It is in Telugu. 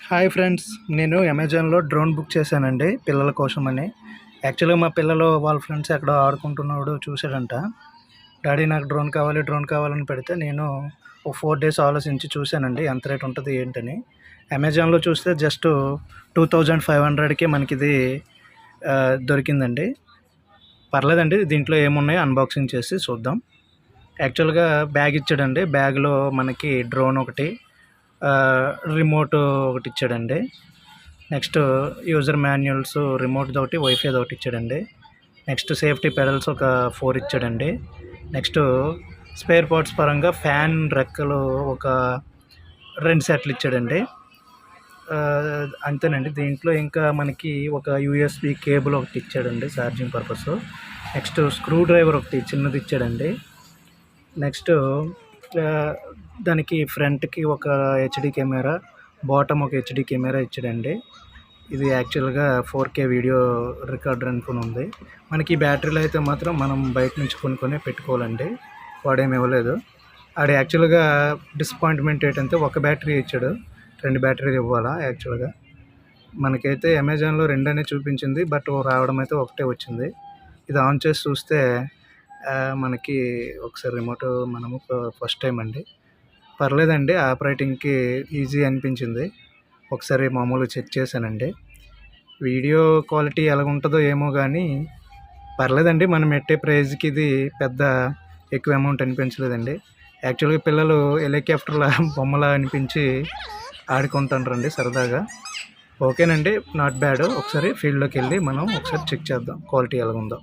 హాయ్ ఫ్రెండ్స్, నేను అమెజాన్లో డ్రోన్ బుక్ చేశానండి పిల్లల కోసమని. యాక్చువల్గా మా పిల్లలు వాళ్ళ ఫ్రెండ్స్ ఎక్కడో ఆడుకుంటున్నాడు చూశాడంట. డాడీ నాకు డ్రోన్ కావాలని పెడితే నేను ఒక 4 డేస్ ఆలోచించి చూశానండి ఎంత రేట్ ఉంటుంది ఏంటని. అమెజాన్లో చూస్తే జస్ట్ 2500కి మనకి ఇది దొరికిందండి. పర్లేదండి, దీంట్లో ఏమున్నాయో అన్బాక్సింగ్ చేసి చూద్దాం. యాక్చువల్గా బ్యాగ్ ఇచ్చాడండి. బ్యాగ్లో మనకి డ్రోన్ ఒకటి, రిమోట్ ఒకటి ఇచ్చాడండి. నెక్స్ట్ యూజర్ మాన్యువల్స్, రిమోట్ది ఒకటి, వైఫైది ఒకటి ఇచ్చాడండి. నెక్స్ట్ సేఫ్టీ పెడల్స్ ఒక 4 ఇచ్చాడండి. నెక్స్ట్ స్పేర్ పార్ట్స్ పరంగా ఫ్యాన్ రెక్కలు ఒక 2 సెట్లు ఇచ్చాడండి. అంతేనండి. దీంట్లో ఇంకా మనకి ఒక యూఎస్బి కేబుల్ ఒకటి ఇచ్చాడండి charging purpose. Next screw driver ఒకటి చిన్నది ఇచ్చాడండి. నెక్స్ట్ దానికి ఫ్రంట్కి ఒక హెచ్డి కెమెరా, బాటమ్ ఒక హెచ్డి కెమెరా ఇచ్చాడండి. ఇది యాక్చువల్గా 4K వీడియో రికార్డర్ అనుకుని ఉంది. మనకి బ్యాటరీలు అయితే మాత్రం మనం బయట నుంచి కొనుక్కొని పెట్టుకోవాలండి, వాడేమి ఇవ్వలేదు. ఆడు యాక్చువల్గా డిసప్పాయింట్మెంట్ ఏంటంటే ఒక బ్యాటరీ ఇచ్చాడు, 2 బ్యాటరీలు ఇవ్వాలా. యాక్చువల్గా మనకైతే అమెజాన్లో 2 అనే చూపించింది, బట్ రావడం అయితే ఒకటే వచ్చింది. ఇది ఆన్ చేసి చూస్తే మనకి ఒకసారి రిమోట్ మనము ఫస్ట్ టైం అండి. పర్లేదండి, ఆపరేటింగ్కి ఈజీ అనిపించింది. ఒకసారి మామూలుగా చెక్ చేశానండి. వీడియో క్వాలిటీ ఎలాగుంటుందో ఏమో కానీ పర్లేదండి. మనం పెట్టే ప్రైజ్కి ఇది పెద్ద ఎక్కువ అమౌంట్ అనిపించలేదండి. యాక్చువల్గా పిల్లలు హెలికాప్టర్ల బొమ్మలా అనిపించి ఆడుకుంటారండి సరదాగా. ఓకేనండి, నాట్ బ్యాడ్. ఒకసారి ఫీల్డ్లోకి వెళ్ళి మనం ఒకసారి చెక్ చేద్దాం క్వాలిటీ ఎలాగుందో.